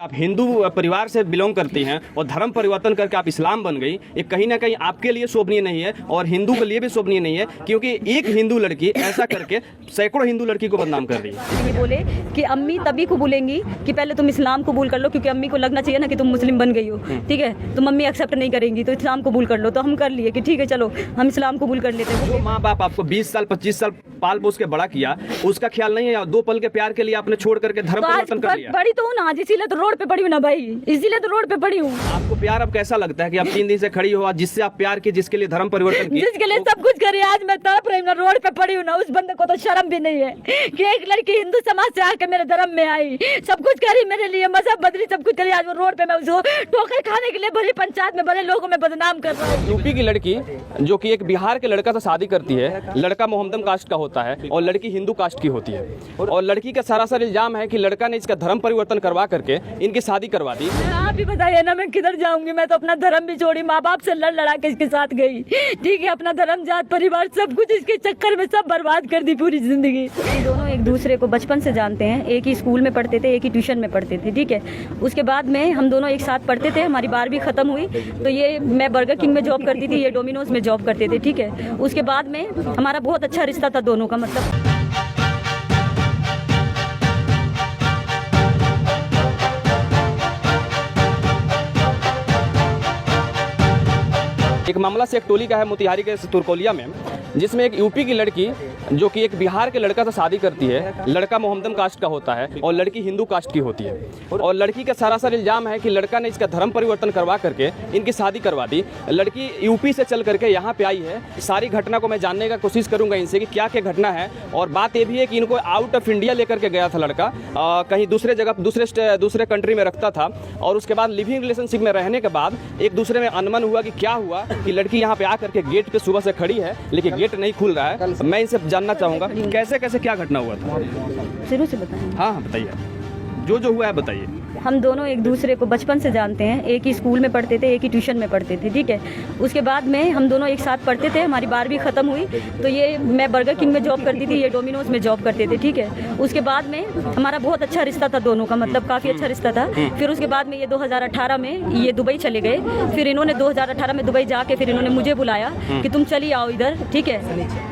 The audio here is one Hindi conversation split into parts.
आप हिंदू परिवार से बिलोंग करती हैं और धर्म परिवर्तन करके आप इस्लाम बन गई, ये कहीं ना कहीं आपके लिए शोभनीय नहीं है और हिंदू के लिए भी शोभनीय नहीं है, क्योंकि एक हिंदू लड़की ऐसा करके सैकड़ों हिंदू लड़की को बदनाम कर रही है। ये बोले कि अम्मी तभी कबूलेंगी कि पहले तुम इस्लाम कबूल कर लो, क्योंकि अम्मी को लगना चाहिए ना कि तुम मुस्लिम बन गई हो, ठीक है। तो मम्मी एक्सेप्ट नहीं करेंगी तो इस्लाम कबूल कर लो। तो हम कर लिए कि ठीक है चलो हम इस्लाम कबूल कर लेते हैं। जो माँ बाप आपको 20 साल 25 साल पाल पोस के बड़ा किया, उसका ख्याल नहीं है, 2 पल के प्यार के लिए आपने छोड़ करके धर्म तो आज परिवर्तन कर लिया। बड़ी तो हूँ ना, आज इसीलिए तो रोड पे पड़ी हूँ ना भाई, इसीलिए तो रोड पे पड़ी हूँ। आपको प्यार अब कैसा लगता है कि आप 3 दिन से खड़ी हो, जिससे आप प्यार की, जिसके लिए धर्म परिवर्तन की, जिसके लिए सब कुछ करी, आज मैं तड़प रही हूँ ना, रोड पे पड़ी हूँ ना। उस बंदे को तो शर्म भी नहीं है कि एक लड़की हिंदू समाज से आके मेरे धर्म में आई, सब कुछ करी मेरे लिए, मजहब बदली, सब कुछ करी। आज वो रोड पे मैं उसको ठोकर खाने के लिए भरी पंचायत में बड़े लोगों में बदनाम कर रहा हूँ। यूपी की लड़की जो कि एक बिहार के लड़का से शादी करती है, लड़का मोहम्मदन कास्ट का होता है और लड़की हिंदू कास्ट की होती है, और लड़की का सरासर इल्जाम है कि लड़का ने इसका धर्म परिवर्तन करवा करके इनकी शादी करवा दी। आप भी बताइए ना, मैं किधर जाऊंगी? मैं तो अपना धर्म भी छोड़ी, माँ बाप से लड़ लड़ा के इसके साथ गई, ठीक है। अपना धर्म, जात, परिवार, सब कुछ इसके चक्कर में सब बर्बाद कर दी पूरी जिंदगी। दोनों एक दूसरे को बचपन से जानते हैं, एक ही स्कूल में पढ़ते थे, एक ही ट्यूशन में पढ़ते थे, ठीक है। उसके बाद में हम दोनों एक साथ पढ़ते थे, हमारी 12वीं खत्म हुई तो ये मैं बर्गर किंग में जॉब करती थी, ये डोमिनोज में जॉब करते थे, ठीक है। उसके बाद में हमारा बहुत अच्छा रिश्ता था दोनों का, मतलब एक मामला से एक टोली का है मोतिहारी के तुरकोलिया में, जिसमें एक यूपी की लड़की जो कि एक बिहार के लड़का से शादी करती है, लड़का मोहम्मदन कास्ट का होता है और लड़की हिंदू कास्ट की होती है, और लड़की का सरासर इल्जाम है कि लड़का ने इसका धर्म परिवर्तन करवा करके इनकी शादी करवा दी। लड़की यूपी से चल करके यहाँ पे आई है। सारी घटना को मैं जानने का कोशिश करूँगा इनसे कि क्या क्या घटना है, और बात ये भी है कि इनको आउट ऑफ इंडिया लेकर के गया था लड़का, कहीं दूसरे जगह दूसरे कंट्री में रखता था, और उसके बाद लिविंग रिलेशनशिप में रहने के बाद एक दूसरे में अनबन हुआ कि क्या हुआ कि लड़की यहाँ पे आकर के गेट पे सुबह से खड़ी है लेकिन गेट नहीं खुल रहा है। मैं इनसे जानना चाहूँगा कैसे कैसे क्या घटना हुआ था। शुरू से बताएं। हाँ बताइए, जो हुआ है बताइए। हम दोनों एक दूसरे को बचपन से जानते हैं, एक ही स्कूल में पढ़ते थे, एक ही ट्यूशन में पढ़ते थे, ठीक है। उसके बाद में हम दोनों एक साथ पढ़ते थे, हमारी 12वीं खत्म हुई तो ये मैं बर्गर किंग में जॉब करती थी, ये डोमिनोज में जॉब करते थे, ठीक है। उसके बाद में हमारा बहुत अच्छा रिश्ता था दोनों का, मतलब काफ़ी अच्छा रिश्ता था। फिर उसके बाद में ये 2018 में ये दुबई चले गए। फिर इन्होंने 2018 में दुबई जाके फिर इन्होंने मुझे बुलाया कि तुम चली आओ इधर, ठीक है,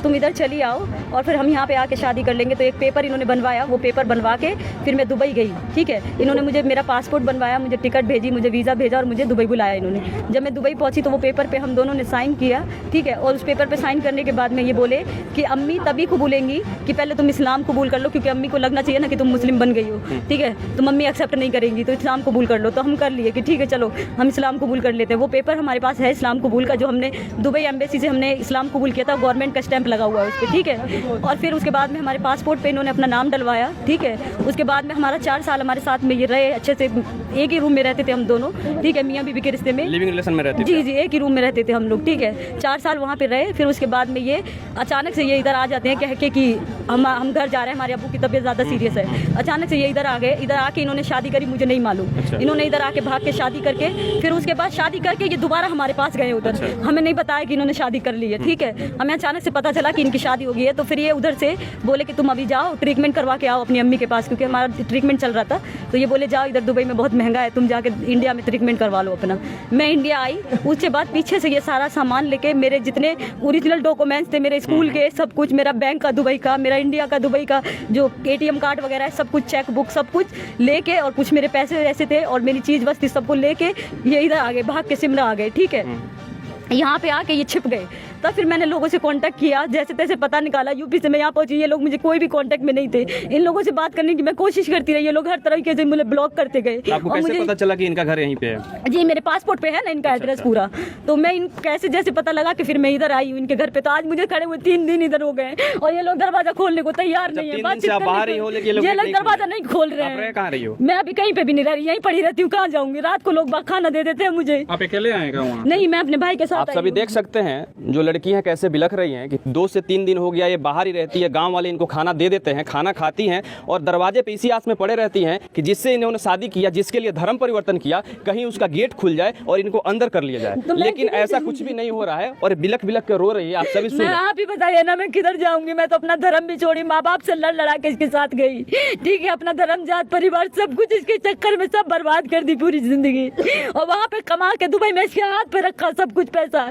तुम इधर चली आओ और फिर हम यहाँ पे आके शादी कर लेंगे। तो एक पेपर इन्होंने बनवाया, वो पेपर बनवा के फिर मैं दुबई गई, ठीक है। इन्होंने मुझे मेरा पासपोर्ट बनवाया, मुझे टिकट भेजी, मुझे वीज़ा भेजा और मुझे दुबई बुलाया इन्होंने। जब मैं दुबई पहुँची तो वो पेपर पे हम दोनों ने साइन किया, ठीक है। और उस पेपर पे साइन करने के बाद में ये बोले कि अम्मी तभी कबूलेंगी कि पहले तुम इस्लाम कबूल कर लो, क्योंकि अम्मी को लगना चाहिए ना कि तुम मुस्लिम बन गई हो, ठीक है। तो मम्मी एक्सेप्ट नहीं करेंगी तो इस्लाम कबूल कर लो। तो हम कर लिए कि ठीक है चलो हम इस्लाम कबूल कर लेते हैं। वो पेपर हमारे पास है इस्लाम कबूल का, जो हमने दुबई एम्बेसी से हमने इस्लाम कबूल किया था, गवर्नमेंट का स्टैंप लगा हुआ है उस पर, ठीक है। और फिर उसके बाद में हमारे पासपोर्ट पे इन्होंने अपना नाम डलवाया, ठीक है। उसके बाद में हमारा 4 साल हमारे साथ में ये रहे, अच्छे से एक ही रूम में रहते थे हम दोनों, ठीक है, मियाँ बीवी के रिश्ते में, लिविंग रिलेशन में रहते थे। जी जी, एक ही रूम में रहते थे हम लोग, ठीक है। 4 साल वहाँ पे रहे। फिर उसके बाद में ये अचानक से ये इधर आ जाते हैं कह के कि हम घर जा रहे हैं, हमारे अब्बू की तबीयत ज़्यादा सीरियस है। अचानक से ये इधर आ गए, इधर आके इन्होंने शादी करी, मुझे नहीं मालूम। इन्होंने इधर आके भाग के शादी करके फिर उसके बाद शादी करके ये दोबारा हमारे पास गए उधर। हमें नहीं बताया कि इन्होंने शादी कर ली है, ठीक है। हमें अचानक से पता चला कि इनकी शादी हो गई है। तो फिर ये उधर से बोले कि तुम अभी जाओ ट्रीटमेंट करवा के आओ अपनी अम्मी के पास, क्योंकि हमारा ट्रीटमेंट चल रहा था। तो ये बोले जाओ, इधर दुबई में बहुत महंगा है, तुम जाके इंडिया में ट्रीटमेंट करवा लो अपना। मैं इंडिया आई, उसके बाद पीछे से ये सारा सामान लेके, मेरे जितने ओरिजिनल डॉक्यूमेंट्स थे, मेरे स्कूल के सब कुछ, मेरा बैंक का दुबई का, मेरा इंडिया का दुबई का जो ATM कार्ड वगैरह है, सब कुछ, चेक बुक, सब कुछ लेके, और कुछ मेरे पैसे ऐसे थे और मेरी चीज़ बस थी, सबको लेके ये इधर आ गए, भाग के शिमला आ गए, ठीक है। यहाँ पे आके ये छिप गए। तब फिर मैंने लोगों से कांटेक्ट किया, जैसे तैसे पता निकाला, यूपी से मैं यहाँ पहुंची। ये लोग मुझे कोई भी कांटेक्ट में नहीं थे। इन लोगों से बात करने की मैं कोशिश करती रही, ये लोग हर तरीके से मुझे ब्लॉक करते गए। आपको कैसे पता चला कि इनका घर यहीं पे है? जी, मेरे पासपोर्ट पे है ना इनका एड्रेस पूरा। तो मैं इन कैसे जैसे पता लगा कि फिर मैं इधर आई हूँ इनके घर पे। तो आज मुझे खड़े हुए 3 दिन इधर हो गए और ये लोग दरवाजा खोलने को तैयार नहीं है। ये लोग दरवाजा नहीं खोल रहे हैं। मैं अभी कहीं पे भी नहीं रह रही, यहीं पड़ी रहती हूँ। कहाँ जाऊंगी? रात को लोग खाना दे देते हैं मुझे। आप अकेले आएगा वहाँ? नहीं, मैं अपने भाई के साथ। आप सभी देख सकते हैं जो लड़की हैं कैसे बिलख रही हैं कि 2 से 3 दिन हो गया ये बाहर ही रहती है, गांव वाले इनको खाना दे देते हैं, खाना खाती हैं और दरवाजे पे इसी आस में पड़े रहती हैं कि जिससे इन्होंने शादी किया, जिसके लिए धर्म परिवर्तन किया, कहीं उसका गेट खुल जाए और इनको अंदर कर लिया जाए। लेकिन ऐसा कुछ भी नहीं हो रहा है और बिलख बिलख के रो रही है। आप सभी सुन, आप ही बताइए ना, मैं किधर जाऊंगी? मैं तो अपना धर्म भी छोड़ी, माँ बाप से लड़ लड़ा के इसके साथ गई, ठीक है, अपना धर्म जात परिवार सब कुछ इसके चक्कर में सब बर्बाद कर दी पूरी जिंदगी। और वहाँ पे कमा के दुबई में इसके हाथ पे रखा सब कुछ पैसा,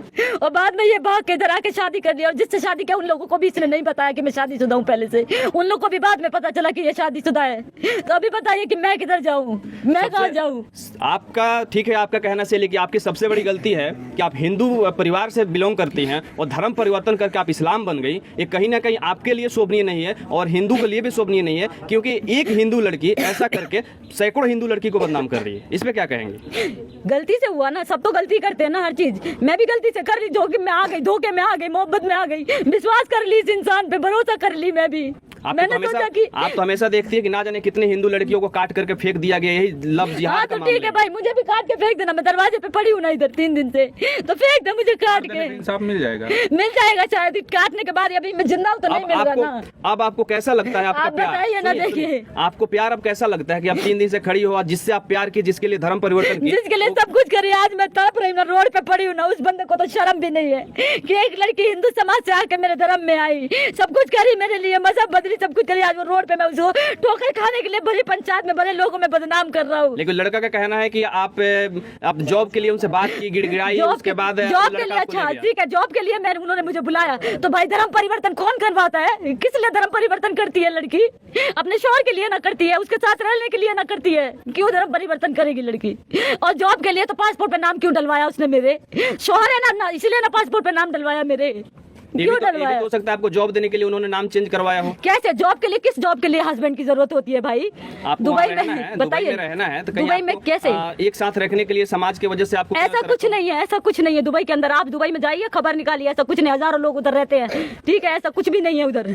और बाद में ये भाग के इधर आके शादी कर लिया। और जिससे शादी किया उन लोगों को भी इसने नहीं बताया कि मैं शादीशुदा हूँ पहले से, उन लोगों को भी बाद में पता चला कि ये शादीशुदा है। तो अभी बताइए कि मैं किधर जाऊँ, मैं कहाँ जाऊँ? आपका ठीक है, आपका कहना से, लेकिन आपकी सबसे बड़ी गलती है कि आप हिंदू परिवार से बिलोंग करती हैं और धर्म परिवर्तन करके आप इस्लाम बन गई। ये कहीं ना कहीं आपके लिए शोभनीय नहीं है और हिंदू के लिए भी शोभनीय नहीं है, क्योंकि एक हिंदू लड़की ऐसा करके सैकड़ों हिंदू लड़की को बदनाम कर रही है। इस पे क्या कहेंगे? गलती से हुआ ना, सब तो गलती करते हैं ना, हर चीज मैं भी गलती से कर ली, धोखे में आ गई, मोहब्बत में आ गई, विश्वास कर ली इस इंसान पे, भरोसा कर ली मैं भी। मैंने सोचा कि आप तो हमेशा देखती है कि ना जाने कितनी हिंदू लड़कियों को काट करके फेंक दिया गया, यही लव जिहाद का तो ठीक है भाई, मुझे भी काट के फेंक देना, मैं दरवाजे पे पड़ी हूँ ना इधर 3 दिन से, तो फेंक दे मुझे काट के। इंसाफ मिल जाएगा शायद काटने के बाद। अभी मैं जिंदा हूँ तो नहीं मिल रहा ना। अब आपको कैसा लगता है आपका प्यार? बताइए ना, देखिए आपको प्यार अब कैसा लगता है कि आप 3 दिन से खड़ी हो, जिससे आप प्यार की, जिसके लिए धर्म परिवर्तन किया, जिसके लिए सब कुछ करी, आज मैं तड़प रही हूँ, रोड पे पड़ी हूँ ना। उस बंदे को तो शर्म भी नहीं है कि एक लड़की हिंदू समाज से आके मेरे धर्म में आई, सब कुछ करी मेरे लिए, मजहब बदली, सब कुछ करी। आज वो रोड पे मैं उसको ठोकर खाने के लिए बड़ी पंचायत में बड़े लोगों में बदनाम कर रहा हूँ। लेकिन लड़का का कहना है कि आप जॉब के लिए उनसे बात की, गिड़गिड़ाई, उसके बाद जॉब के लिए, अच्छा ठीक है, जॉब के लिए उन्होंने मुझे बुलाया। तो भाई धर्म परिवर्तन कौन करवाता है? किस लिए धर्म परिवर्तन करती है लड़की? अपने शौहर के लिए ना करती है, उसके साथ रहने के लिए ना करती है, क्यों धर्म परिवर्तन करेगी लड़की? और जॉब के लिए तो पासपोर्ट पे नाम क्यों डलवाया उसने? मेरे शौहर है ना, इसलिए ना पासपोर्ट पे नाम डलवाया मेरे। क्यों डलवाया? हो सकता है आपको जॉब देने के लिए उन्होंने नाम चेंज करवाया हो। कैसे जॉब के लिए? किस जॉब के लिए हस्बैंड की जरूरत होती है भाई? दुबई में बताइए, रहना है तो दुबई में कैसे एक साथ रखने के लिए समाज की वजह से आपको? ऐसा कुछ नहीं है, ऐसा कुछ नहीं है दुबई के अंदर। आप दुबई में जाइए, खबर निकालिए, ऐसा कुछ नहीं, हजारों लोग उधर रहते हैं, ठीक है, ऐसा कुछ भी नहीं है उधर।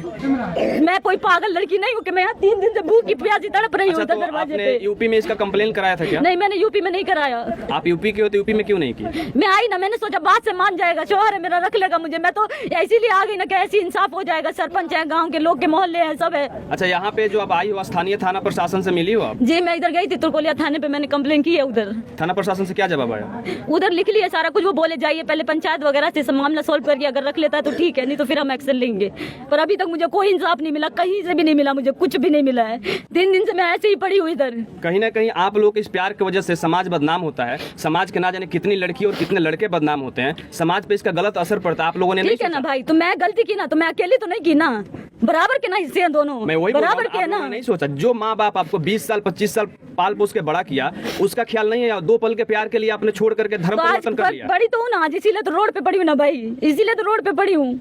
मैं कोई पागल लड़की नहीं हूँ कि मैं यहाँ 3 दिन से भूखी प्यासी तड़प रही हूँ दरवाजे पे। यूपी में इसका कंप्लेन कराया था क्या? नहीं, मैंने यूपी में नहीं कराया। आप यूपी के हो तो यूपी में क्यों नहीं की? मैं आई ना, मैंने सोचा बात से मान जाएगा, शौहर है मेरा, रख लेगा मुझे, मैं तो इसीलिए आ गई ना कि इंसाफ हो जाएगा। सरपंच है, गांव के लोग के मोहल्ले हैं, सब है। अच्छा, यहाँ पे जो आप आई हो, स्थानीय थाना प्रशासन से मिली हो आप? जी, मैं इधर गई थी तुर्कोलिया थाने पे, मैंने कंप्लेन की है उधर। थाना प्रशासन से क्या जवाब आया? उधर लिख लिया सारा कुछ, वो बोले जाइए पहले पंचायत वगैरह से मामला सोल्व करके अगर रख लेता है तो ठीक है, नहीं तो फिर हम एक्शन लेंगे। पर अभी तक मुझे कोई इंसाफ नहीं मिला, कहीं से भी नहीं मिला, मुझे कुछ भी नहीं मिला है। 3 दिन से मैं ऐसे ही पड़ी हुई इधर। कहीं ना कहीं आप लोग इस प्यार की वजह से समाज बदनाम होता है, समाज के ना जाने कितनी लड़की और कितने लड़के बदनाम होते हैं, समाज पे इसका गलत असर पड़ता है। आप लोगों ने ठीक है ना भाई, तो मैं गलती की ना, तो मैं अकेली तो नहीं की ना, बराबर के ना हिस्से हैं दोनों, मैं वही बराबर के ना। नहीं सोचा, जो माँ बाप आपको 20 साल 25 साल पाल पोस के बड़ा किया, उसका ख्याल नहीं है? 2 पल के प्यार के लिए आपने छोड़ करके धर्म परिवर्तन कर लिया। बड़ी तो हूँ ना आज, इसीलिए तो रोड पे पड़ी हूँ ना भाई, इसीलिए तो रोड पे पड़ी हूँ,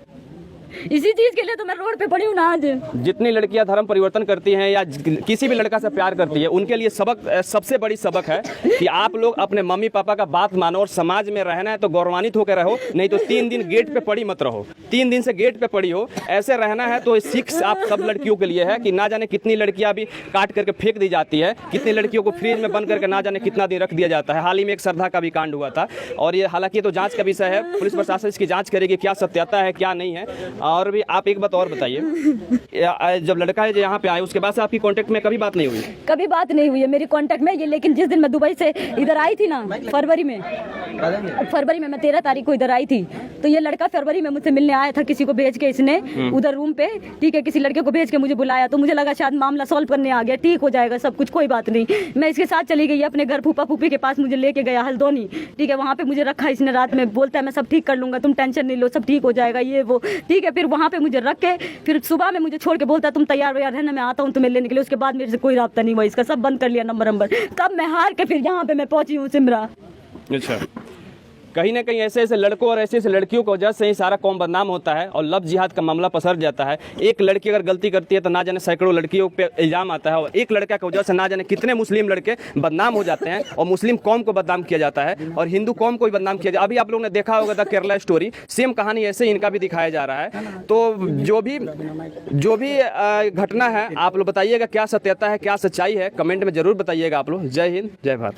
इसी चीज के लिए तो मैं रोड पे पड़ी हूँ ना आज। जितनी लड़कियां धर्म परिवर्तन करती हैं या किसी भी लड़का से प्यार करती है, उनके लिए सबक, सबसे बड़ी सबक है कि आप लोग अपने मम्मी पापा का बात मानो और समाज में रहना है तो गौरवान्वित होकर रहो, नहीं तो 3 दिन गेट पे पड़ी मत रहो। 3 दिन से गेट पे पड़ी हो, ऐसे रहना है तो सीख आप सब लड़कियों के लिए है कि ना जाने कितनी लड़कियां भी काट करके फेंक दी जाती है, कितनी लड़कियों को फ्रिज में बंद करके ना जाने कितना दिन रख दिया जाता है। हाल ही में एक श्रद्धा का भी कांड हुआ था, और ये हालांकि तो जांच का विषय है, पुलिस प्रशासन इसकी जांच करेगी क्या सत्यता है क्या नहीं है। और भी आप एक बात और बताइए, जब लड़का है जो यहाँ पे आए उसके बाद से आपकी कांटेक्ट में कभी बात नहीं हुई? कभी बात नहीं हुई है मेरी कांटेक्ट में ये, लेकिन जिस दिन मैं दुबई से इधर आई थी ना, फरवरी में मैं 13 तारीख को इधर आई थी, तो ये लड़का फरवरी में मुझसे मिलने आया था, किसी को भेज के इसने उधर रूम पे, ठीक है, किसी लड़के को भेज के मुझे बुलाया, तो मुझे लगा शायद मामला सॉल्व करने आ गया, ठीक हो जाएगा सब कुछ, कोई बात नहीं। मैं इसके साथ चली गई अपने घर, फूफा फूफी के पास मुझे लेके गया हल्द्वानी, ठीक है, वहाँ पे मुझे रखा इसने रात में, बोलता है मैं सब ठीक कर लूंगा, तुम टेंशन नहीं लो, सब ठीक हो जाएगा, ये वो, ठीक है। फिर वहाँ पे मुझे रख के फिर सुबह में मुझे छोड़ के बोलता है तुम तैयार हो यार, है ना, मैं आता हूँ तुम्हें लेने के लिए। उसके बाद मेरे से कोई राब्ता नहीं हुआ, इसका सब बंद कर लिया नंबर। कब मैं हार के फिर यहाँ पे मैं पहुंची हूँ सिमरा। अच्छा, कहीं ना कहीं ऐसे ऐसे लड़कों और ऐसे ऐसे लड़कियों को वजह से ही सारा कौम बदनाम होता है और लव जिहाद का मामला पसर जाता है। एक लड़की अगर गलती करती है तो ना जाने सैकड़ों लड़कियों पे इल्जाम आता है, और एक लड़का की वजह से ना जाने कितने मुस्लिम लड़के बदनाम हो जाते हैं, और मुस्लिम कौम को बदनाम किया जाता है और हिंदू कौम को भी बदनाम किया जाता है। अभी आप लोगों ने देखा होगा द केरला स्टोरी, सेम कहानी ऐसे इनका भी दिखाया जा रहा है। तो जो भी घटना है आप लोग बताइएगा क्या सत्यता है क्या सच्चाई है, कमेंट में जरूर बताइएगा आप लोग। जय हिंद, जय भारत।